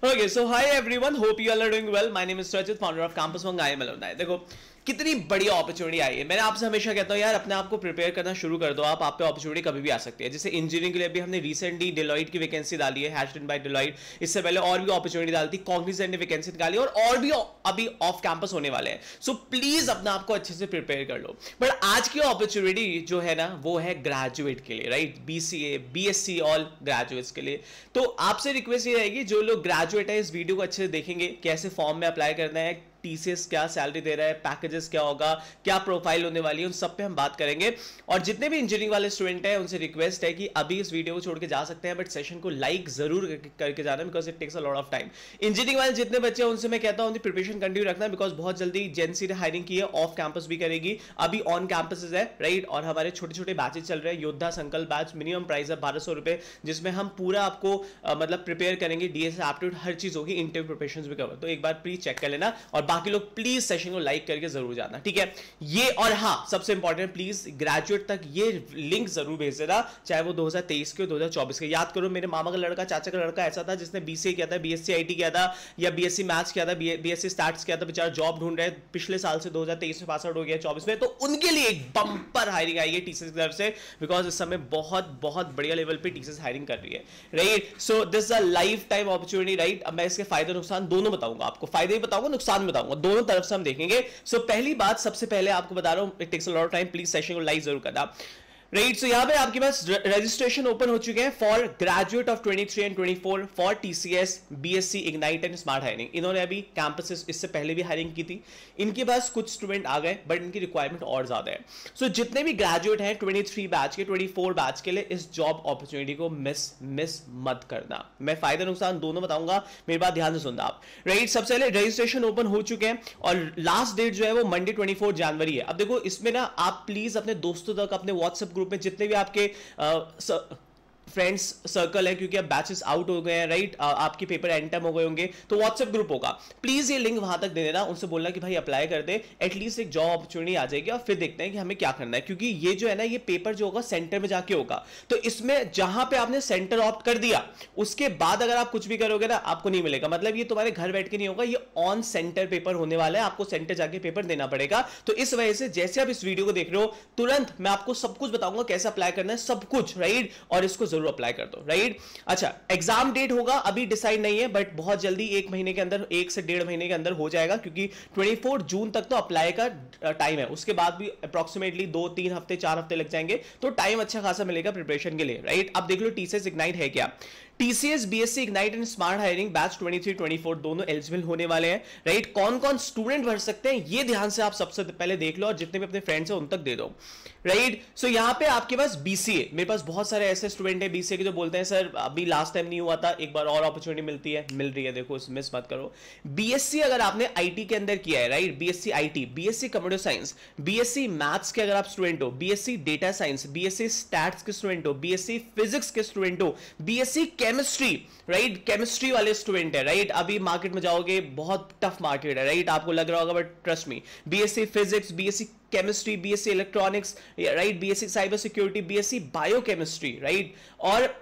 Okay, so hi everyone. Hope you all are doing well. My name is Rajit, founder of Campus One IIM Alumni. देखो कितनी बड़ी opportunity आई है. मैंने आपसे हमेशा कहता हूँ यार अपने आप को प्रिपेयर करना शुरू कर दो. आप पे अपॉर्चुनिटी कभी भी आ सकती है. जैसे इंजीनियरिंग के लिए भी हमने रिसेंटली डेलॉइट की वैकेंसी डाली है, हैश्ड बाय डेलॉइट. इससे पहले और भी अपॉर्चुनिटी डालती, कॉग्निजेंट ने वैकेंसी निकाली और भी अभी ऑफ कैंपस होने वाले हैं. सो प्लीज अपने आप को अच्छे से प्रिपेयर कर लो. बट आज की अपॉर्चुनिटी जो है ना वो है ग्रेजुएट के लिए, right. BCA, BSc all graduates के लिए. तो आपसे रिक्वेस्ट ये रहेगी जो लोग ग्रेजुएट है इस वीडियो को अच्छे से देखेंगे, कैसे फॉर्म में अप्लाई करना है, TCS क्या सैलरी दे रहा है, पैकेजेस क्या होगा, क्या प्रोफाइल होने वाली है, उन सब पे हम बात करेंगे. और जितने भी इंजीनियरिंग वाले स्टूडेंट हैं उनसे रिक्वेस्ट है कि अभी इस वीडियो को छोड़ के जा सकते हैं, बट सेशन को लाइक जरूर करके जाना, because it takes a lot of time. Engineering वाले जितने बच्चे हैं उनसे मैं कहता हूं प्रिपरेशन कंटिन्यू रखना, बिकॉज बहुत जल्दी जेएनसी ने हायरिंग की है, ऑफ कैंपस भी करेगी, अभी ऑन कैंपस है, राइट. और हमारे छोटे छोटे बैचेस चल रहे हैं. योद्धा संकल्प बैच मिनिमम प्राइस है 1200 रुपए, जिसमें हम पूरा आपको मतलब प्रिपेयर करेंगे. डीएस एप्टीट्यूड हर चीज होगी, इंटरव्यू प्रिपरेशन भी कवर. तो एक बार प्लीज चेक कर लेना और बाकी लोग प्लीज सेशन को लाइक करके जरूर जाना, ठीक है. ये और हाँ सबसे इंपॉर्टेंट, प्लीज ग्रेजुएट तक ये लिंक जरूर भेज देना, चाहे वो 2023 के 2024 के. याद करो मेरे मामा का लड़का, चाचा का लड़का ऐसा था जिसने BCA किया था, BSc IT किया था, या BSc मैथ्स किया था, BSc स्टैट्स किया था. बेचारा जॉब ढूंढ रहे, पिछले साल से 2023 में पास आउट हो गया 24 में. तो उनके लिए एक बंपर हायरिंग आई है TCS की तरफ से, बिकॉज इस समय बहुत बहुत बढ़िया लेवल पे TCS हायरिंग कर रही है, right. So this is a life time opportunity, right. अब मैं इसके फायदे नुकसान दोनों बताऊंगा आपको, फायदे भी बताऊंगा, नुकसान भी बताऊंगा, दोनों तरफ से हम देखेंगे. सो पहली बात, सबसे पहले आपको बता रहा हूं, it takes a lot of time, please session को लाइक जरूर करना, राइट. सो यहां पे आपके पास रजिस्ट्रेशन ओपन हो चुके हैं for graduate of 23 and 24 for TCS, BSc, ignite and smart hiring. इन्होंने अभी कैंपसेस इससे पहले भी हायरिंग की थी. इनके पास कुछ स्टूडेंट आ गए, बट इनकी रिक्वायरमेंट और ज्यादा है. सो जितने भी ग्रेजुएट हैं 23 बैच के, 24 बैच के लिए इस जॉब अपॉर्चुनिटी को मिस मत करना. मैं फायदा नुकसान दोनों बताऊंगा, मेरी बात ध्यान से सुनना आप, राइट. सबसे पहले रजिस्ट्रेशन ओपन हो चुके हैं और लास्ट डेट जो है वो मंडे 24 जनवरी है. अब देखो इसमें ना आप प्लीज अपने दोस्तों तक, अपने व्हाट्सएप ग्रुप में जितने भी आपके फ्रेंड्स सर्कल है, क्योंकि अब बैचेस आउट हो गए हैं, राइट. आपके पेपर एंड टाइम हो गए होंगे, तो व्हाट्सएप ग्रुप होगा, प्लीज ये लिंक वहां तक दे देना. उनसे बोलना कि भाई अप्लाई कर दे, एटलीस्ट एक जॉब अपॉर्चुनिटी आ जाएगी और फिर देखते हैं कि हमें क्या करना है. क्योंकि ये जो है ना ये पेपर जो होगा सेंटर में जाके होगा, तो इसमें जहां पे आपने सेंटर ऑप्ट कर दिया उसके बाद अगर आप कुछ भी करोगे ना आपको नहीं मिलेगा. मतलब ये तुम्हारे घर बैठ के नहीं होगा, ये ऑन सेंटर पेपर होने वाला है, आपको सेंटर जाके पेपर देना पड़ेगा. तो इस वजह से जैसे आप इस वीडियो को देख रहे हो तुरंत मैं आपको सब कुछ बताऊंगा कैसे अप्लाई करना है, सब कुछ, राइट. और इसको जरूर अप्लाई कर दो, राइट. अच्छा, एग्जाम डेट होगा अभी डिसाइड नहीं है, बट बहुत जल्दी, एक महीने के अंदर, 1 से 1.5 महीने के अंदर हो जाएगा, क्योंकि 24 जून तक तो अप्लाई का टाइम है. उसके बाद भी अप्रोक्सीमेटली 2-3 हफ्ते 4 हफ्ते लग जाएंगे, तो टाइम अच्छा खासा मिलेगा प्रिपरेशन के लिए, राइट. अब देख लो TCS इग्नाइट है क्या. TCS, BSc, ignite and smart hiring batch 23-24 दोनों एलिजिबल होने वाले हैं, राइट. कौन कौन स्टूडेंट भर सकते हैं ये ध्यान से आप सबसे पहले देख लो और जितने भी अपने फ्रेंड्स हैं उन तक दे दो, राइट. सो यहां पे आपके पास BCA, मेरे पास बहुत सारे ऐसे स्टूडेंट हैं BCA के जो बोलते हैं सर अभी लास्ट टाइम नहीं हुआ था, एक बार और अपॉर्चुनिटी मिलती है, मिल रही है, देखो मिस मत करो. BSc अगर आपने IT के अंदर किया है, right, BSc IT, BSc computer science, BSc maths के अगर आप स्टूडेंट हो, BSc data science, BSc stats के स्टूडेंट हो, BSc फिजिक्स के स्टूडेंट हो, BSc केमिस्ट्री, राइट, केमिस्ट्री वाले स्टूडेंट है, राइट. अभी मार्केट में जाओगे बहुत टफ मार्केट है, राइट, आपको लग रहा होगा, but trust me, BSc physics, BSc chemistry, BSc electronics, right, BSc cyber security, BSc biochemistry, right. और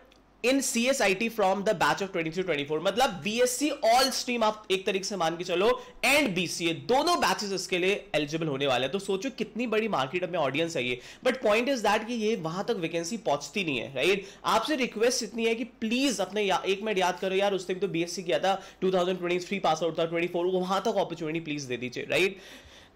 इन CSIT from the batch of 23-24, मतलब BSc ऑल स्ट्रीम आप एक तरीके से मान के चलो, एंड BCA दोनों बैचेस इसके लिए एलिजिबल होने वाले हैं. तो सोचो कितनी बड़ी मार्केट में ऑडियंस है ये. बट पॉइंट इज दैट कि ये वहां तक वैकेंसी पहुंचती नहीं है, राइट. आपसे रिक्वेस्ट इतनी है कि प्लीज अपने एक मिनट याद करो यार, उस टाइम तो BSc किया था, 2023 पास आउट था, 24 वहां तक अपॉर्चुनिटी प्लीज दे दीजिए, राइट.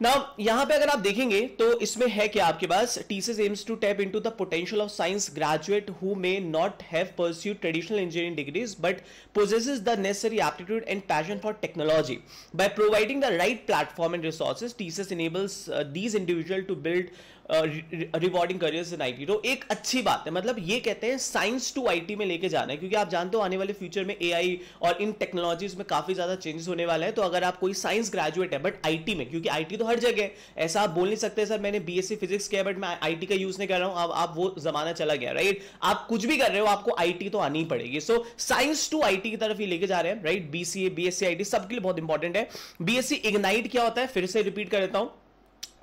Now, यहां पे अगर आप देखेंगे तो इसमें है कि आपके पास TCS aims to tap into the potential of science graduate who may not have pursued traditional engineering degrees but possesses the necessary aptitude and passion for technology. By providing the right platform and resources, TCS enables these individuals to build rewarding careers in IT. तो एक अच्छी बात है, मतलब ये कहते हैं science to IT में लेके जाना है, क्योंकि आप जानते हो आने वाले फ्यूचर में AI और इन टेक्नोलॉजीज में काफी ज्यादा चेंजेस होने वाला है. तो अगर आप कोई साइंस ग्रेजुएट है बट IT में, क्योंकि IT तो हर जगह है, ऐसा आप बोल नहीं सकते सर मैंने BSc फिजिक्स किया बट मैं IT का यूज नहीं कर रहा हूं. अब आप वो जमाना चला गया, राइट. आप कुछ भी कर रहे हो आपको IT तो आनी पड़ेगी. सो साइंस टू IT की तरफ ही लेके जा रहे हैं, राइट. BCA, BSc IT सबके लिए बहुत इंपॉर्टेंट है. BSc इग्नाइट क्या होता है, फिर से रिपीट कर देता हूं.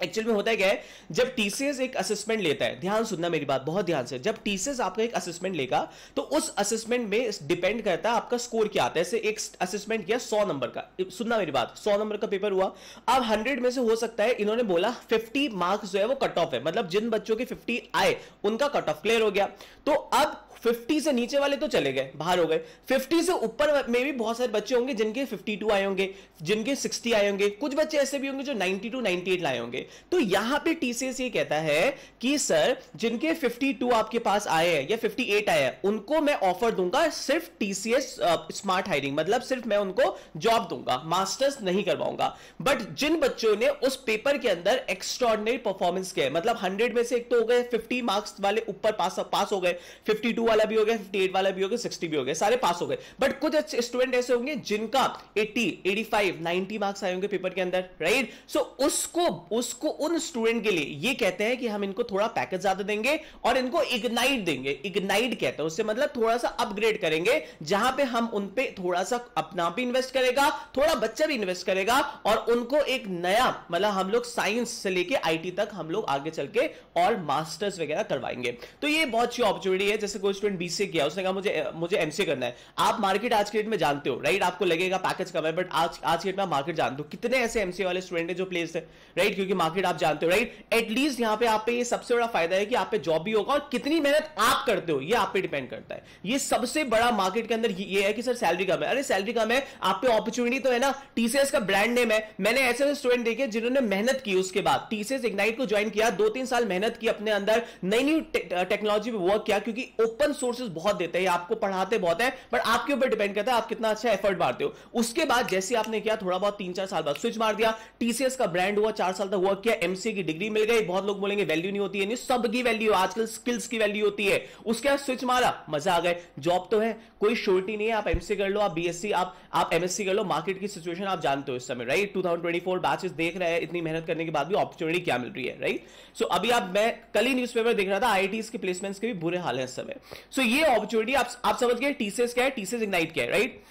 एक्चुअल में होता है क्या है, जब टीसीएस एक असेसमेंट लेता है, ध्यान सुनना मेरी बात बहुत ध्यान से, जब टीसीएस आपका एक असेसमेंट लेगा तो उस असेसमेंट में डिपेंड करता है आपका स्कोर क्या आता है। जैसे एक असेसमेंट किया 100 नंबर का, सुनना मेरी बात, 100 नंबर का पेपर हुआ, अब 100 में से हो सकता है इन्होंने बोला 50 मार्क्स जो है वो कट ऑफ है, मतलब जिन बच्चों के 50 आए उनका कट ऑफ क्लियर हो गया। तो अब 50 से नीचे वाले तो चले गए, बाहर हो गए, 50 से ऊपर में भी बहुत सारे बच्चे होंगे जिनके 52 आए होंगे, जिनके 60 आए होंगे, कुछ बच्चे ऐसे भी होंगे जो 92 98 लाए होंगे। तो यहां पे टीसीएस ये कहता है कि सर जिनके 52 आपके पास आए हैं या 58 आए हैं उनको मैं ऑफर दूंगा सिर्फ टीसीएस स्मार्ट हायरिंग, मतलब सिर्फ मैं उनको जॉब दूंगा, मास्टर्स नहीं करवाऊंगा। बट जिन बच्चों ने उस पेपर के अंदर एक्स्ट्राऑर्डिनरी परफॉर्मेंस किया, मतलब 100 में से एक तो हो गए 50 मार्क्स वाले ऊपर पास हो गए, 52 वाला भी हो गया, 58 वाला भी हो गया, 60 भी हो गया, सारे पास हो गए। बट कुछ अच्छे स्टूडेंट ऐसे होंगे जिनका 80 85 90 मार्क्स आए होंगे पेपर के अंदर, राइट। सो उसको उन स्टूडेंट के लिए ये कहते हैं कि हम इनको थोड़ा पैकेज ज्यादा देंगे और इनको इग्नाइट देंगे। इग्नाइट कहते हैं उससे मतलब थोड़ा सा अपग्रेड करेंगे, जहां पे हम उन पे थोड़ा सा अपना भी इन्वेस्ट करेगा, थोड़ा बच्चा भी इन्वेस्ट करेगा और उनको एक नया, मतलब हम लोग साइंस से लेके आईटी तक हम लोग आगे चल के और मास्टर्स वगैरह करवाएंगे। तो ये बहुत अच्छी अपॉर्चुनिटी है। जैसे कोई स्टूडेंट बीसीए किया, उसने कहा मुझे एमसीए करना है, आप मार्केट आज के डेट में जानते हो, राइट, आपको लगेगा पैकेज कम है, बट आज के डेट में मार्केट जानते हो कितने ऐसे एमसीए वाले स्टूडेंट हैं जो प्लेस है, राइट, क्योंकि मार्केट आप जानते हो, राइट। एटलीस्ट यहां पे आप पे ये सबसे बड़ा फायदा है कि आप पे जॉब भी होगा और कितनी मेहनत आप करते हो ये आप पे डिपेंड करता है। ये सबसे बड़ा मार्केट के अंदर ये है कि सर सैलरी कम है, अरे सैलरी कम है, आप पे अपॉर्चुनिटी तो है ना, टीसीएस का ब्रांड नेम है। मैंने ऐसे स्टूडेंट देखे जिन्होंने मेहनत की, उसके बाद टीसीएस इग्नाइट को ज्वाइन किया, 2-3 साल मेहनत की, अपने अंदर नई टेक्नोलॉजी पे वर्क किया, क्योंकि ओपन सोर्सेज बहुत देते हैं, आपको पढ़ाते बहुत है, बट आपके ऊपर डिपेंड करता है आप कितना अच्छा एफर्ट मारते हो। उसके बाद जैसे आपने किया, थोड़ा बहुत 3-4 साल बाद स्विच मार दिया, टीसीएस का ब्रांड हुआ, 4 साल तक वर्क किया, एमसीए की डिग्री मिल गई। बहुत लोग बोलेंगे वैल्यू नहीं होती है, नहीं, सबकी वैल्यू, आजकल स्किल्स की वैल्यू होती है। उसके बाद स्विच मारा, मजा आ गए, जॉब तो है, कोई श्योरिटी नहीं है, आप एमसीए कर लो, आप बीएससी, आप एमएससी कर लो, मार्केट की सिचुएशन आप जानते हो इस समय, राइट। 2024 बैचेस देख रहे हैं, इतनी मेहनत करने के बाद भी अपॉर्चुनिटी क्या मिल रही है, राइट। सो अभी मैं कल ही न्यूज़पेपर देख रहा था, आईआईटीज के प्लेसमेंट्स के भी बुरे हाल है इस समय। सो ये अपॉर्चुनिटी आप समझ गए टीसीएस क्या है, टीसीएस इग्नाइट क्या है, राइट।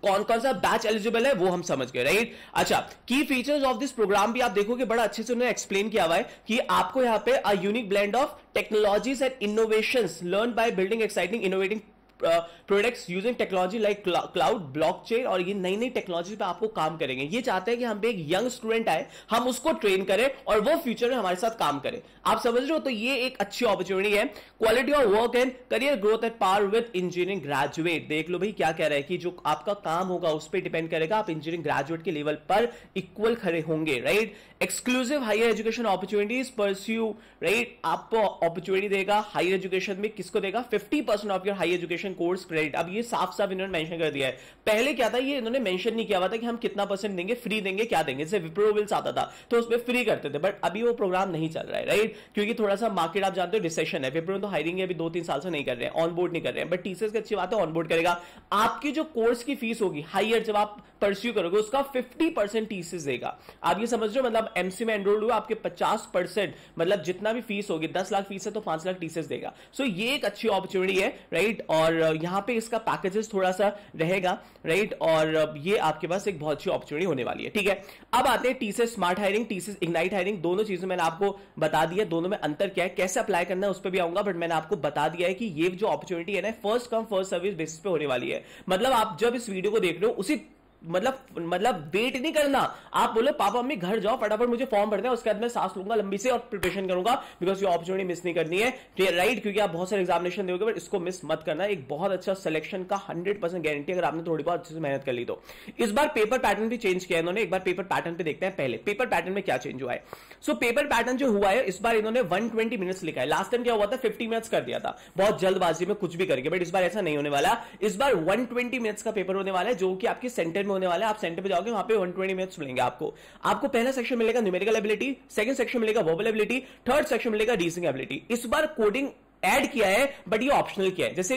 कौन कौन सा बैच एलिजिबल है वो हम समझ गए, राइट। अच्छा, की फीचर्स ऑफ दिस प्रोग्राम भी आप देखोगे बड़ा अच्छे से उन्होंने एक्सप्लेन किया हुआ है कि आपको यहां पे a unique blend of technologies and innovations learn by building exciting innovating products using technology like cloud, blockchain, और ये नई नई टेक्नोलॉजी पे आपको काम करेंगे। ये चाहते हैं कि हम पे एक यंग स्टूडेंट आए, हम उसको ट्रेन करें और वो फ्यूचर में हमारे साथ काम करे। आप समझ रहे हो, तो ये एक अच्छी अपॉर्चुनिटी है। Quality of work and career growth at par with engineering graduate. देख लो भाई क्या कह रहा है कि जो आपका काम होगा उस पर डिपेंड करेगा, आप इंजीनियरिंग ग्रेजुएट के लेवल पर इक्वल खड़े होंगे, right. Exclusive higher education opportunities pursue, right, आपको अपॉर्चुनिटी देगा हायर एजुकेशन में, किसको देगा, 50% of your higher education course credit. अब ये साफ साफ इन्होंने मेंशन कर दिया है, पहले क्या था ये इन्होंने मेंशन नहीं किया हुआ था कि हम कितना परसेंट देंगे, फ्री देंगे, क्या देंगे। जैसे विप्रो विल्स आता था तो उसमें फ्री करते थे, बट अभी वो प्रोग्राम नहीं चल रहा है, राइट, क्योंकि थोड़ा सा मार्केट आप जानते हो रिसेशन है। विप्रो तो हायरिंग अभी 2-3 साल से नहीं कर रहे हैं, ऑनबोर्ड नहीं कर रहे हैं, बट टीसीएस की अच्छी बात है ऑनबोर्ड करेगा। आपकी जो कोर्स की फीस होगी हायर, जब आप परस्यू करोगे उसका 50% टीसीएस देगा। आप ये समझ रहे हो, मतलब एमसी में एनरोल्ड हुआ आपके 50%, मतलब जितना भी फीस होगी, 10 लाख फीस है तो 5 लाख टीसीएस देगा। सो ये एक अच्छी अपॉर्चुनिटी है, राइट। और यहां पे इसका पैकेजेस थोड़ा सा रहेगा, राइट, और ये आपके पास एक बहुत अच्छी अपॉर्चुनिटी होने वाली है, ठीक है। अब आते हैं TCS smart hiring, TCS ignite hiring, दोनों चीजें मैंने आपको बता दिया, दोनों में अंतर क्या है, कैसे अप्लाई करना है उस पर भी आऊंगा, बट मैंने आपको बता दिया है कि ये जो अपॉर्चुनिटी है ना, first come first service basis पे होने वाली है। मतलब आप जब इस वीडियो को देख रहे हो उसी मतलब वेट नहीं करना, आप बोलो पापा मम्मी घर जाओ फटाफट मुझे फॉर्म भरना है, उसके बाद मैं सांस लूंगा लंबी से और प्रिपरेशन करूंगा, बिकॉज ये अपॉर्चुनिटी मिस नहीं करनी है, राइट, क्योंकि आप बहुत सारे एग्जामिनेशन दोगे बट इसको मिस मत करना। एक बहुत अच्छा सिलेक्शन का 100% गारंटी अगर आपने थोड़ी बहुत अच्छे से मेहनत कर ली तो। इस बार पेपर पैटर्न भी चेंज किया इन्होंने, एक बार पेपर पैटर्न पे देखते हैं पहले पेपर पैटर्न में क्या चेंज हुआ है। सो पेपर पैटर्न जो हुआ है इस बार इन्होंने 120 मिनट्स लिखा है, लास्ट टाइम क्या हुआ था 50 मिनट्स कर दिया था, बहुत जल्दबाजी में कुछ भी करके, बट इस बार ऐसा नहीं होने वाला। इस बार 120 मिनट्स का पेपर होने वाला है, जो कि आपके सेंटर में होने वाला है। आप सेंटर जाओगे वहां पे 120 मिनट्स मिलेंगे आपको पहला सेक्शन मिलेगा न्यूमेरिकल एबिलिटी, सेकंड सेक्शन मिलेगा वर्बल एबिलिटी, थर्ड सेक्शन मिलेगा रीजनिंग एबिलिटी। इस बार कोडिंग ऐड किया है बट ये ऑप्शनल किया है। जैसे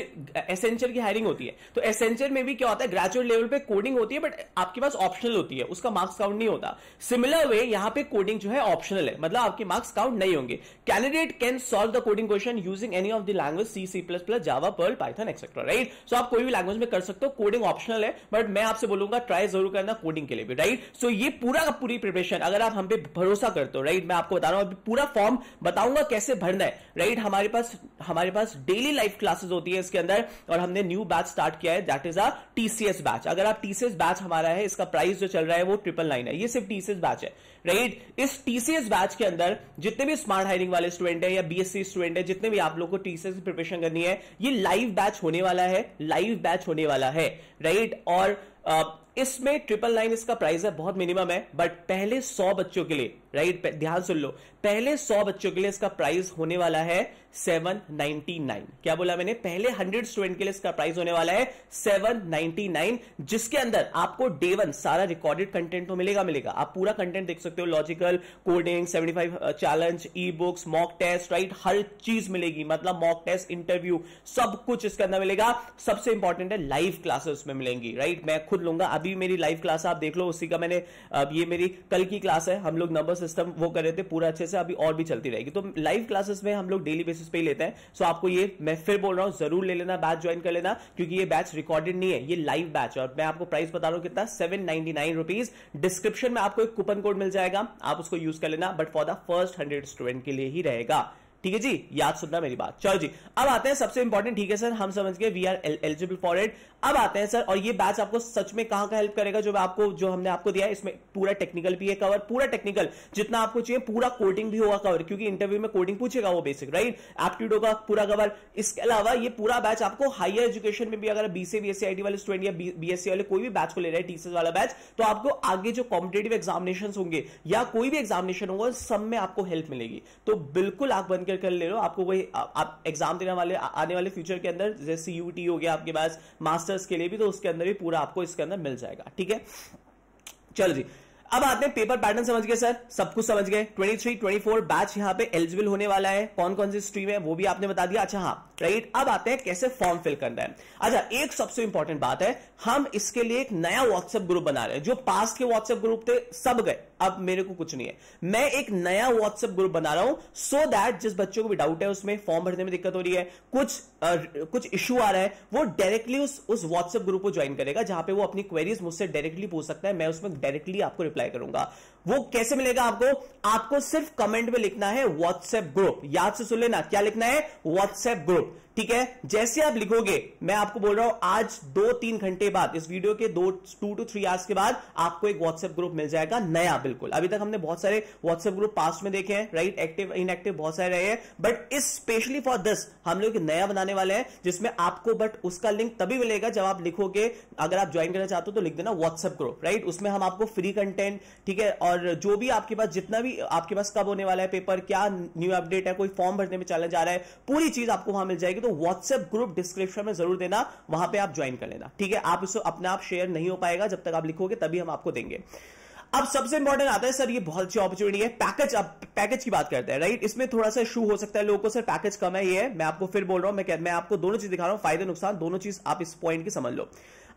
एसेंचर की हायरिंग होती है तो एसेंचर में भी क्या होता है, ग्रेजुएट लेवल पे कोडिंग होती है बट आपके पास ऑप्शनल होती है, उसका मार्क्स काउंट नहीं होता। सिमिलर वे यहां पे कोडिंग जो है ऑप्शनल है, मतलब आपके मार्क्स काउंट नहीं होंगे। Candidate can solve the coding question using any of the language C, C plus plus, Java, Perl, Python etcetera, right. So आप कोई भी लैंग्वेज में कर सकते हो, कोडिंग ऑप्शनल है बट मैं आपसे बोलूंगा ट्राई जरूर करना कोडिंग के लिए भी, राइट। सो ये पूरा का पूरी प्रिपरेशन अगर आप हम पे भरोसा करते हो, राइट, मैं आपको बता रहा हूं, पूरा फॉर्म बताऊंगा कैसे भरना है, राइट। हमारे पास डेली लाइव क्लासेस होती है इसके अंदर और हमने न्यू बैच स्टार्ट किया है, that is a TCS batch. अगर आप टीसीएस बैच हमारा है, इसका प्राइस जो चल रहा है वो 999 है, ये सिर्फ टीसीएस बैच है, राइट। इस टीसीएस बैच के अंदर जितने भी स्मार्ट हायरिंग वाले स्टूडेंट है या बीएससी स्टूडेंट है, जितने भी आप लोग को टीसीएस की प्रिपरेशन करनी है, ये लाइव बैच होने वाला है, लाइव बैच होने वाला है, राइट। और इसमें 999 इसका प्राइस है, बहुत मिनिमम है, बट पहले 100 बच्चों के लिए, राइट, ध्यान सुन लो, पहले 100 बच्चों के लिए इसका प्राइस होने वाला है 799। क्या बोला मैंने? पहले 100 स्टूडेंट के लिए इसका प्राइस होने वाला है 799, जिसके अंदर आपको डे 1 सारा रिकॉर्डेड कंटेंट तो मिलेगा। आप पूरा कंटेंट देख सकते हो, logical, coding, 75 challenge, e books, mock test, right, हर चीज मिलेगी, मतलब मॉक टेस्ट, इंटरव्यू, सब कुछ इसके अंदर मिलेगा। सबसे इंपॉर्टेंट है लाइव क्लासेस में मिलेंगी, राइट। मैं खुद लूंगा, अभी मेरी लाइव क्लास आप देख लो, उसी का मैंने ये मेरी कल की क्लास है, हम लोग नंबर सिस्टम वो कर रहे थे पूरा अच्छे से, अभी और भी चलती रहेगी। तो लाइव क्लासेस में हम लोग डेली बेसिस पे ही लेते हैं। सो आपको ये मैं फिर बोल रहा हूं, जरूर ले लेना, बैच ज्वाइन कर लेना, क्योंकि ये बैच रिकॉर्डेड नहीं है, ये लाइव बैच। और मैं आपको प्राइस बता रहा हूं कितना, 799 रुपीज। डिस्क्रिप्शन में आपको एक कूपन कोड मिल जाएगा, आप उसको यूज कर लेना, but for the first 100 student के लिए ही रहेगा, ठीक है जी, याद सुनना मेरी बात। चलो जी, अब आते हैं सबसे इंपॉर्टेंट, ठीक है सर, हम समझ गए, we are eligible for it. अब आते हैं सर, और ये बैच आपको सच में कहां का हेल्प करेगा, जो हमने आपको दिया है, इसमें पूरा टेक्निकल भी है कवर, पूरा टेक्निकल जितना आपको चाहिए, पूरा कोडिंग भी होगा कवर, क्योंकि इंटरव्यू में कोडिंग पूछेगा वो बेसिक, राइट, एप्टीट्यूड होगा पूरा कवर। इसके अलावा ये पूरा बैच आपको हायर एजुकेशन में भी, अगर बीसीए बीएससी आईटी वाले स्टूडेंट या बीएससी वाले कोई भी बैच को ले रहे हैं, टीसीएस वाला बैच, तो आपको आगे जो कॉम्पिटेटिव एग्जामिनेशन होंगे या कोई भी एग्जामिनेशन होगा, सब में आपको हेल्प मिलेगी। तो बिल्कुल आप बनकर कर ले लो, आपको आप एग्जाम देने वाले आने वाले फ्यूचर के अंदर, जैसे यूटी हो गया आपके पास, मास्टर्स के लिए भी, तो उसके अंदर भी पूरा आपको इसके अंदर मिल जाएगा, ठीक है। चलो जी, अब आते हैं पेपर पैटर्न, समझ गए सर, सब कुछ समझ गए। 23-24 बैच यहां पे एलिजिबल होने वाला है, कौन कौन सी स्ट्रीम है वो भी आपने बता दिया। अच्छा हाँ, राइट, अब आते हैं कैसे फॉर्म फिल करना है। अच्छा, एक सबसे इंपॉर्टेंट बात है, हम इसके लिए एक नया व्हाट्सएप ग्रुप बना रहे हैं। जो पास्ट के व्हाट्सएप ग्रुप थे सब गए, अब मेरे को कुछ नहीं है, मैं एक नया व्हाट्सएप ग्रुप बना रहा हूं, सो दैट जिस बच्चों को भी डाउट है, उसमें फॉर्म भरने में दिक्कत हो रही है, कुछ इश्यू आ रहा है, वो डायरेक्टली उस व्हाट्सएप ग्रुप को ज्वाइन करेगा, जहां पे वो अपनी क्वेरीज मुझसे डायरेक्टली पूछ सकता है, मैं उसमें डायरेक्टली आपको रिप्लाई करूंगा। वो कैसे मिलेगा आपको सिर्फ कमेंट में लिखना है व्हाट्सएप ग्रुप, याद से सुन लेना, क्या लिखना है, व्हाट्सएप ग्रुप, ठीक है। जैसे आप लिखोगे, मैं आपको बोल रहा हूं, आज 2-3 घंटे बाद, इस वीडियो के 2 to 3 आवर्स के बाद आपको एक व्हाट्सएप ग्रुप मिल जाएगा नया, बिल्कुल। अभी तक हमने बहुत सारे व्हाट्सएप ग्रुप पास्ट में देखे हैं, राइट, एक्टिव इनएक्टिव बहुत सारे रहे हैं, बट इस स्पेशली फॉर दिस हम लोग नया बनाने वाले हैं, जिसमें आपको बट उसका लिंक तभी मिलेगा जब आप लिखोगे, अगर आप ज्वाइन करना चाहते हो तो लिख देना व्हाट्सएप ग्रुप, राइट। उसमें हम आपको फ्री कंटेंट, ठीक है, और जो भी आपके पास, जितना भी आपके पास कब होने वाला है पेपर, क्या न्यू अपडेट है, कोई फॉर्म भरने में चैलेंज आ रहा है, पूरी चीज आपको वहां मिल जाएगी। तो व्हाट्सएप ग्रुप डिस्क्रिप्शन में जरूर देना, वहां पे आप ज्वाइन कर लेना, ठीक है। आप इसको अपने आप शेयर नहीं हो पाएगा, जब तक आप लिखोगे तभी हम आपको देंगे। अब सबसे इंपॉर्टेंट आता है सर, ये बहुत अच्छी अपॉर्चुनिटी है, पैकेज। अब पैकेज की बात करते हैं, राइट। इसमें थोड़ा सा इशू हो सकता है लोगों को, सर पैकेज कम है, ये है, मैं आपको फिर बोल रहा हूं, मैं आपको दोनों चीज दिखा रहा हूं, फायदे नुकसान दोनों चीज आप इस पॉइंट की समझ लो।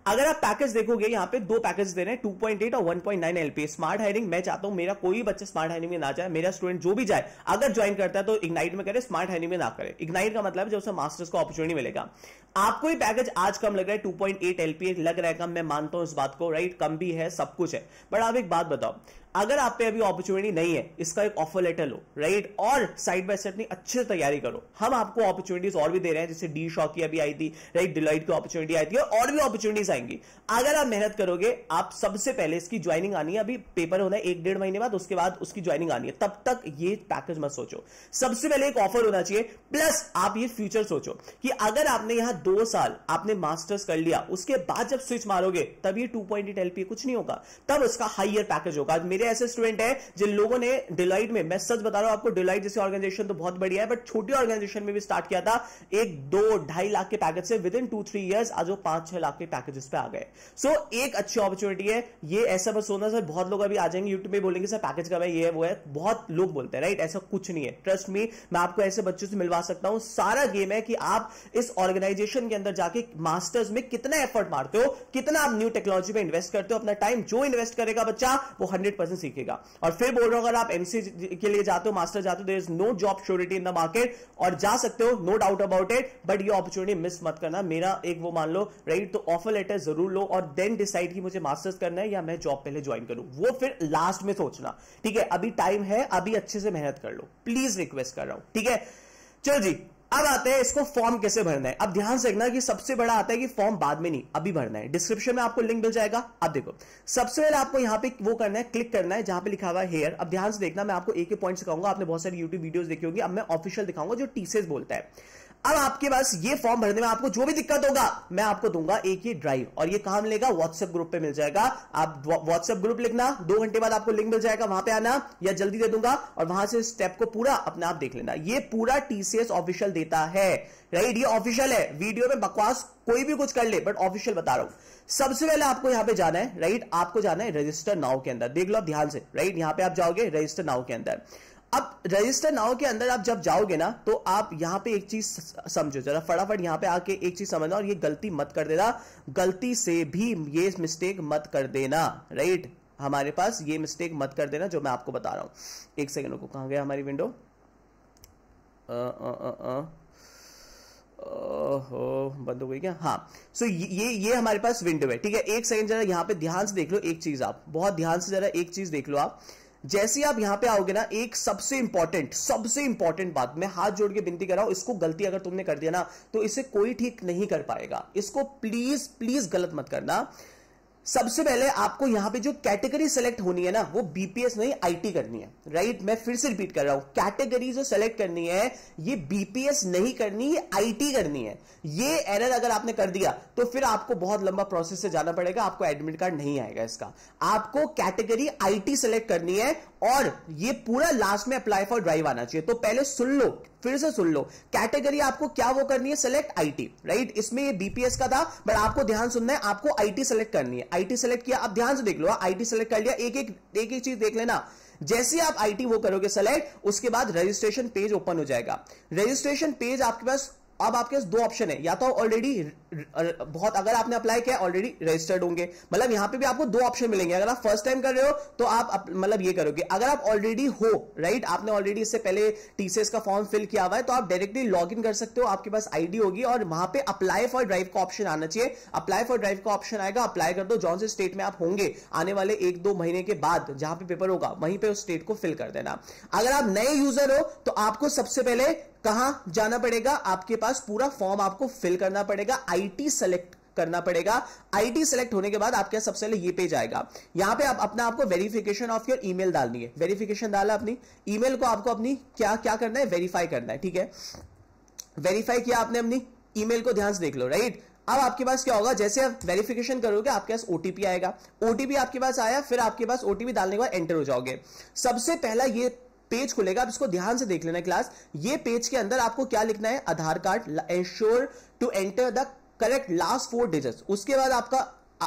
अगर आप पैकेज देखोगे, यहां पे 2 पैकेज दे रहे हैं, 2.8 और 1.9 एलपी। स्मार्ट हायरिंग, मैं चाहता हूं मेरा कोई भी बच्चा स्मार्ट हायरिंग में ना जाए, मेरा स्टूडेंट जो भी जाए, अगर ज्वाइन करता है तो इग्नाइट में करे, स्मार्ट हायरिंग में ना करे। इग्नाइट का मतलब है जब उसे मास्टर्स का अपॉर्चुनिटी मिलेगा। आपको ये पैकेज आज कम लग रहा है, 2.8 एलपी लग रहा है कम, मैं मानता हूं इस बात को, राइट, कम भी है, सब कुछ है, बट आप एक बात बताओ, अगर आप पे अभी अपॉर्चुनिटी नहीं है, इसका एक ऑफर लेटर लो, राइट, और साइड बाय साइड अपनी अच्छे से तैयारी करो। हम आपको अपॉर्चुनिटीज और भी दे रहे हैं, जैसे डी शॉक की अभी आई थी, राइट, डिलाइट की अपॉर्चुनिटी आई थी, और भी अपॉर्चुनिटीज आएंगी। अगर आप मेहनत करोगे, आप सबसे पहले इसकी ज्वाइनिंग आनी है, अभी पेपर होना है 1-1.5 महीने बाद, उसके बाद उसकी ज्वाइनिंग आनी है, तब तक ये पैकेज मत सोचो। सबसे पहले एक ऑफर होना चाहिए, प्लस आप ये फ्यूचर सोचो कि अगर आपने यहां 2 साल आपने मास्टर्स कर लिया, उसके बाद जब स्विच मारोगे, तब ये 2.8 एलपी कुछ नहीं होगा, तब उसका हाइयर पैकेज होगा। मेरे ऐसे स्टूडेंट है जिन लोगों ने डिलाइट में, मैं सच बता रहा हूं आपको, डिलाइट जैसी ऑर्गेनाइजेशन तो बहुत बढ़िया है, बट छोटी ऑर्गेनाइजेशन में भी स्टार्ट किया था, 1-2-2.5 लाख के पैकेज से विद इन 2-3 इयर्स आज वो 5-6 लाख के पैकेज पैकेजेस पे आ गए। सो एक अच्छी अपॉर्चुनिटी है ये। ऐसा बस होना सर, बहुत लोग अभी आ जाएंगे यूट्यूब पे बोलेंगे सर पैकेज कब है, ये है वो है, बहुत लोग बोलते हैं, राइट? ऐसा कुछ नहीं है, ट्रस्ट मी, मैं आपको ऐसे बच्चों से मिलवा सकता हूं। सारा गेम है कि आप इस ऑर्गेनाइजेशन के अंदर जाके मास्टर्स में कितना एफर्ट मारते हो, कितना आप न्यू टेक्नोलॉजी में इन्वेस्ट करते हो अपना टाइम। जो इन्वेस्ट करेगा बच्चा वो 100% सीखेगा। और फिर बोल रहा हूं, अगर आप एमसी के लिए जाते हो, मास्टर जाते हो, there is no job surety in the market, और जा सकते हो, no doubt about it, but ये अपॉर्चुनिटी मिस मत करना। मेरा एक वो मान लो, राइट? तो ऑफर लेटर जरूर लो और देन डिसाइड कि मुझे मास्टर्स करना है या मैं जॉब पहले ज्वाइन करूं, वो फिर लास्ट में सोचना, ठीक है? अभी टाइम है, अभी अच्छे से मेहनत कर लो, प्लीज रिक्वेस्ट कर रहा हूं, ठीक है? चलो जी, अब आते हैं इसको फॉर्म कैसे भरना है। अब ध्यान से देखना कि सबसे बड़ा आता है कि फॉर्म बाद में नहीं, अभी भरना है। डिस्क्रिप्शन में आपको लिंक मिल जाएगा। अब देखो, सबसे पहले आपको यहां पे वो करना है, क्लिक करना है जहां पे लिखा हुआ है हेयर। अब ध्यान से देखना, मैं आपको एक एक पॉइंट सिखाऊंगा, आपने बहुत सारी यूट्यूब वीडियोस देखी होगी, अब मैं ऑफिशियल दिखाऊंगा जो टीसीएस बोलता है। अब आपके पास ये फॉर्म भरने में आपको जो भी दिक्कत होगा मैं आपको दूंगा एक ही ड्राइव, और ये कहां मिलेगा? व्हाट्सएप ग्रुप पे मिल जाएगा। आप व्हाट्सएप ग्रुप लिखना, 2 घंटे बाद आपको लिंक मिल जाएगा, वहां पे आना, या जल्दी दे दूंगा, और वहां से स्टेप को पूरा अपने आप देख लेना। ये पूरा टीसीएस ऑफिशियल देता है, राइट? ये ऑफिशियल है, वीडियो में बकवास कोई भी कुछ कर ले, बट ऑफिशियल बता रहा हूं। सबसे पहले आपको यहां पे जाना है, राइट? आपको जाना है रजिस्टर नाउ के अंदर, देख लो आप ध्यान से, राइट? यहां पे आप जाओगे रजिस्टर नाउ के अंदर। अब रजिस्टर नाउ के अंदर आप जब जाओगे ना, तो आप यहां पे एक चीज समझो जरा, फटाफट यहां पे आके एक चीज समझना, और ये गलती मत कर देना, गलती से भी ये मिस्टेक मत कर देना, राइट? हमारे पास ये मिस्टेक मत कर देना जो मैं आपको बता रहा हूं। एक सेकंड को, कहां गया हमारी विंडो? बंद हो गई क्या? हाँ, सो ये हमारे पास विंडो है, ठीक है? एक सेकंड जरा यहां पे ध्यान से देख लो एक चीज, आप बहुत ध्यान से जरा एक चीज देख लो। आप जैसे आप यहां पे आओगे ना, एक सबसे इंपॉर्टेंट बात, मैं हाथ जोड़ के विनती कर रहा हूं, इसको गलती अगर तुमने कर दिया ना तो इसे कोई ठीक नहीं कर पाएगा। इसको प्लीज प्लीज गलत मत करना। सबसे पहले आपको यहां पे जो कैटेगरी सेलेक्ट होनी है ना, वो बीपीएस नहीं आईटी करनी है, राइट? मैं फिर से रिपीट कर रहा हूं, कैटेगरी जो सेलेक्ट करनी है ये बीपीएस नहीं करनी, ये आईटी करनी है। ये एरर अगर आपने कर दिया तो फिर आपको बहुत लंबा प्रोसेस से जाना पड़ेगा, आपको एडमिट कार्ड नहीं आएगा इसका। आपको कैटेगरी आईटी सेलेक्ट करनी है, और ये पूरा लास्ट में अप्लाई फॉर ड्राइव आना चाहिए। तो पहले सुन लो, फिर से सुन लो, कैटेगरी आपको क्या वो करनी है? Select IT, right? इसमें ये बीपीएस का था, बट आपको ध्यान सुनना है, आपको आईटी सेलेक्ट करनी है। आईटी सेलेक्ट किया, अब ध्यान से देख लो, आईटी सेलेक्ट कर लिया, एक एक चीज देख लेना। जैसे आप आईटी वो करोगे सेलेक्ट, उसके बाद रजिस्ट्रेशन पेज ओपन हो जाएगा। रजिस्ट्रेशन पेज आपके पास, अब आपके पास 2 ऑप्शन है, या तो ऑलरेडी बहुत, अगर आपने अप्लाई किया ऑलरेडी रजिस्टर्ड होंगे, मतलब यहां पे भी आपको 2 ऑप्शन मिलेंगे। अगर आप फर्स्ट टाइम कर रहे हो तो आप मतलब ये करोगे, अगर आप ऑलरेडी हो, राइट, आपने ऑलरेडी इससे पहले टीसीएस का फॉर्म फिल किया हुआ है, तो आप डायरेक्टली लॉग इन कर सकते हो, आपके पास आईडी होगी, और वहां पे अप्लाई फॉर ड्राइव का ऑप्शन आना चाहिए। अप्लाई फॉर ड्राइव का ऑप्शन आएगा, अप्लाई कर दो। जौन से स्टेट में आप होंगे आने वाले 1-2 महीने के बाद, जहां पे पेपर होगा वहीं पे उस स्टेट को फिल कर देना। अगर आप नए यूजर हो तो आपको सबसे पहले कहां जाना पड़ेगा? आपके पास पूरा फॉर्म आपको फिल करना पड़ेगा, आईटी सेलेक्ट करना पड़ेगा। आईटी सेलेक्ट होने के बाद आपके सबसे पहले ये पेज आएगा, यहां पे आप अपना आपको वेरिफिकेशन ऑफ योर ईमेल डालनी है। वेरिफिकेशन डाला, अपनी ईमेल को आपको अपनी क्या करना है? वेरीफाई करना है, ठीक है? वेरीफाई किया आपने अपनी ईमेल को, ध्यान से देख लो, राइट? अब आपके पास क्या होगा? जैसे आप वेरिफिकेशन करोगे आपके पास ओटीपी आएगा, ओटीपी आपके पास आया, फिर आपके पास ओटीपी डालने के बाद एंटर हो जाओगे। सबसे पहला ये पेज खुलेगा, आप इसको ध्यान से देख लेना क्लास। ये पेज के अंदर आपको क्या लिखना है? Aadhaar card, ensure to enter the correct last 4 digits. उसके बाद आपका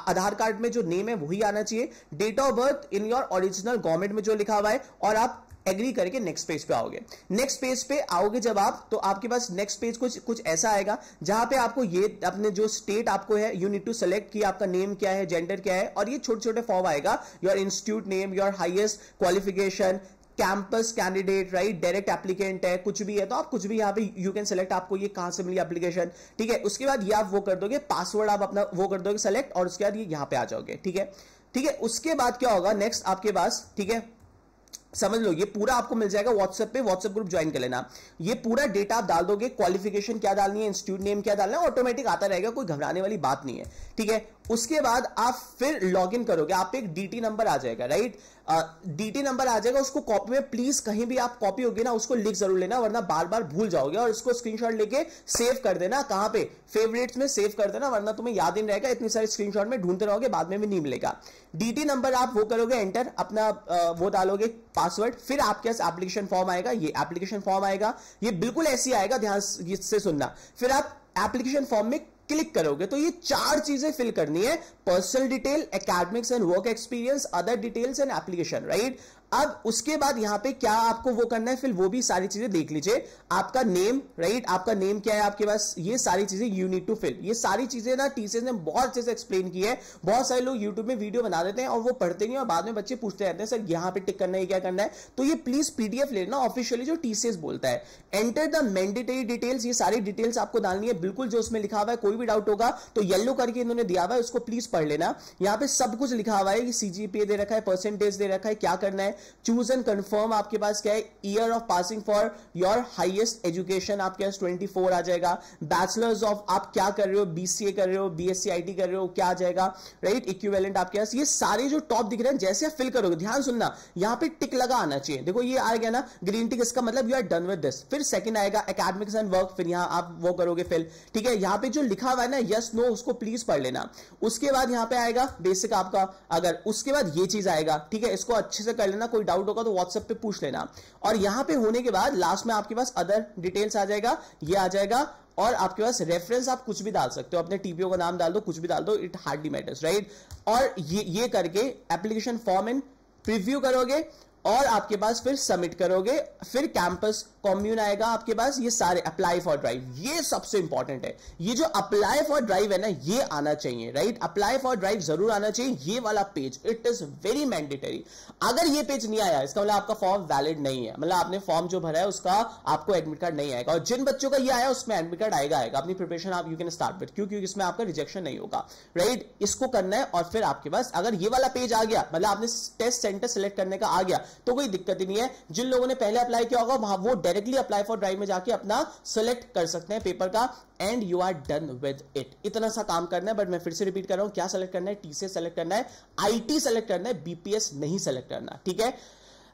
आधार कार्ड में जो नेम है वही आना चाहिए, date of birth in your original government में जो लिखा हुआ है, और आप एग्री करके नेक्स्ट पेज पे आओगे। नेक्स्ट पेज पे आओगे जब आप, तो आपके पास नेक्स्ट पेज कुछ ऐसा आएगा, जहां पे आपको ये अपने जो स्टेट आपको है, यू नीड टू सेलेक्ट कि आपका नेम क्या है, जेंडर क्या है, और ये छोटे छोटे फॉर्म आएगा, your institute name, your highest qualification, campus candidate, right, direct applicant है, कुछ भी है तो आप कुछ भी यहां पे यू कैन सेलेक्ट, आपको ये कहां से मिली एप्लीकेशन, ठीक है? उसके बाद ये आप वो कर दोगे, पासवर्ड आप अपना वो कर दोगे सेलेक्ट, और उसके बाद ये यहां पे आ जाओगे, ठीक है? ठीक है, उसके बाद क्या होगा नेक्स्ट आपके पास, ठीक है? समझ लो, ये पूरा आपको मिल जाएगा व्हाट्सएप पे, व्हाट्सएप ग्रुप ज्वाइन कर लेना। ये पूरा डेटा आप डाल दोगे, क्वालिफिकेशन क्या डालनी है, इंस्टीट्यूट नेम क्या डालना है, ऑटोमेटिक आता रहेगा, कोई घबराने वाली बात नहीं है, ठीक है? उसके बाद आप फिर लॉगिन करोगे, आप पे एक डीटी नंबर आ जाएगा, राइट? डीटी नंबर आ जाएगा, उसको कॉपी में प्लीज कहीं भी आप कॉपी होगी ना उसको लिख जरूर लेना, वरना बार बार भूल जाओगे, और इसको स्क्रीनशॉट लेके सेव कर देना। कहां पे? फेवरेट्स में सेव कर देना, वरना तुम्हें याद नहीं रहेगा, इतनी सारी स्क्रीनशॉट में ढूंढते रहोगे, बाद में भी नहीं मिलेगा। डीटी नंबर आप वो करोगे एंटर, अपना वो डालोगे पासवर्ड, फिर आपके पास एप्लीकेशन फॉर्म आएगा, ये एप्लीकेशन फॉर्म आएगा, ये बिल्कुल ऐसे आएगा, ध्यान से सुनना। फिर आप एप्लीकेशन फॉर्म में क्लिक करोगे तो ये 4 चीजें फिल करनी है, personal detail, academics and work experience, other details and application, right. अब उसके बाद यहां पे क्या आपको वो करना है, फिर वो भी सारी चीजें देख लीजिए। आपका नेम, राइट, आपका नेम क्या है आपके पास, ये सारी चीजें यू नीड टू फिल। ये सारी चीजें ना टीसीएस ने बहुत अच्छे से एक्सप्लेन की है। बहुत सारे लोग यूट्यूब में वीडियो बना देते हैं और वो पढ़ते नहीं और बाद में बच्चे पूछते रहते हैं सर यहां पे टिक करना है, क्या करना है। तो ये प्लीज पीडीएफ लेना ऑफिशियली जो टीसीएस बोलता है। एंटर द मैंडेटरी डिटेल्स, ये सारी डिटेल्स आपको डालनी है बिल्कुल जो उसमें लिखा हुआ है। कोई भी डाउट होगा तो येलो करके इन्होंने दिया हुआ है, उसको प्लीज पढ़ लेना। यहां पे सब कुछ लिखा हुआ है कि सीजीपीए दे रखा है, परसेंटेज दे रखा है, क्या करना है। चूज एंड कंफर्म आपके पास क्या है, year of passing for your highest education आपके पास 24 आ जाएगा। बैचलर्स ऑफ आप क्या कर रहे हो, बीसीए कर रहे हो, बीएससी आईटी कर रहे हो, क्या आ जाएगा, राइट। इक्विवेलेंट आपके पास ये सारे जो टॉप दिख रहे हैं, जैसे आप फिल करोगे ध्यान सुनना, यहां पे टिक लगा आना चाहिए। देखो ये आ गया ना ग्रीन टिक, इसका मतलब you are done with this. फिर सेकंड आएगा एकेडमिक्स एंड वर्क, फिर यहां आप वो करोगे फिल, ठीक है। यहां पे जो लिखा हुआ है ना यस नो, उसको प्लीज पढ़ लेना। उसके बाद यहां पे आएगा बेसिक आपका, अगर उसके बाद ये चीज आएगा, ठीक है, इसको अच्छे से कर लेना। कोई डाउट होगा तो व्हाट्सएप पे पूछ लेना। और यहां पे होने के बाद लास्ट में आपके पास अदर डिटेल्स आ जाएगा, ये आ जाएगा। और आपके पास रेफरेंस आप कुछ भी डाल सकते हो, अपने टीपीओ का नाम डाल दो, कुछ भी डाल दो, इट हार्डली मैटर्स, राइट। और ये करके एप्लीकेशन फॉर्म इन प्रीव्यू करोगे और आपके पास फिर सबमिट करोगे। फिर कैंपस कॉम्यून आएगा आपके पास, ये सारे अप्लाई फॉर ड्राइव, ये सबसे इंपॉर्टेंट है। ये जो अप्लाई फॉर ड्राइव है ना, ये आना चाहिए, राइट। अप्लाई फॉर ड्राइव जरूर आना चाहिए, ये वाला page, it is very mandatory. अगर ये पेज नहीं आया इसका मतलब आपका फॉर्म वैलिड नहीं है, मतलब आपने फॉर्म जो भरा है उसका आपको एडमिट कार्ड नहीं आएगा। और जिन बच्चों का ये आया उसमें एडमिट कार्ड आएगा। अपनी प्रिपरेशन आप यू कैन स्टार्ट विद, क्योंकि इसमें आपका रिजेक्शन नहीं होगा, राइट। इसको करना है और फिर आपके पास अगर ये वाला पेज आ गया, मतलब आपने टेस्ट सेंटर सेलेक्ट करने का आ गया, तो कोई दिक्कत ही नहीं है। जिन लोगों ने पहले अप्लाई किया होगा वहां वो डायरेक्टली अप्लाई फॉर ड्राइव में जाके अपना सेलेक्ट कर सकते हैं पेपर का, and you are done with it. इतना सा काम करना है। बट मैं फिर से रिपीट कर रहा हूं, क्या सेलेक्ट करना है, टीसीएस सेलेक्ट करना है, आईटी सेलेक्ट करना है, बीपीएस नहीं सेलेक्ट करना, ठीक है।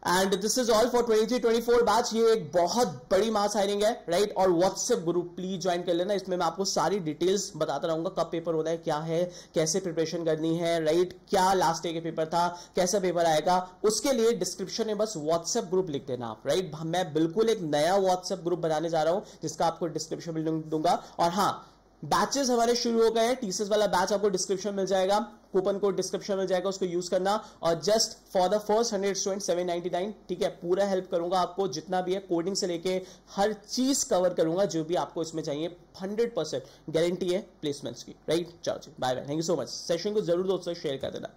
And this is all for 23-24 batch. ये एक बहुत बड़ी मास हायरिंग है, राइट। और व्हाट्सएप ग्रुप प्लीज ज्वाइन कर लेना, इसमें मैं आपको सारी डिटेल्स बताता रहूंगा, कब पेपर होना है, क्या है, कैसे प्रिपरेशन करनी है, राइट, क्या लास्ट डे के पेपर था, कैसा पेपर आएगा। उसके लिए डिस्क्रिप्शन में बस व्हाट्सएप ग्रुप लिख देना आप, राइट। मैं बिल्कुल एक नया व्हाट्सएप ग्रुप बनाने जा रहा हूं जिसका आपको डिस्क्रिप्शन में लिंक दूंगा। और हाँ, बैचेस हमारे शुरू हो गए हैं, टीसीएस वाला बैच आपको डिस्क्रिप्शन मिल जाएगा, कूपन कोड डिस्क्रिप्शन मिल जाएगा, उसको यूज करना। और just for the first 100 student 799, ठीक है। पूरा हेल्प करूंगा आपको, जितना भी है कोडिंग से लेके हर चीज कवर करूंगा जो भी आपको इसमें चाहिए। 100% गारंटी है प्लेसमेंट्स की, राइट। चलो जी, bye bye, thank you so much. Session को जरूर दोस्तों शेयर कर देना।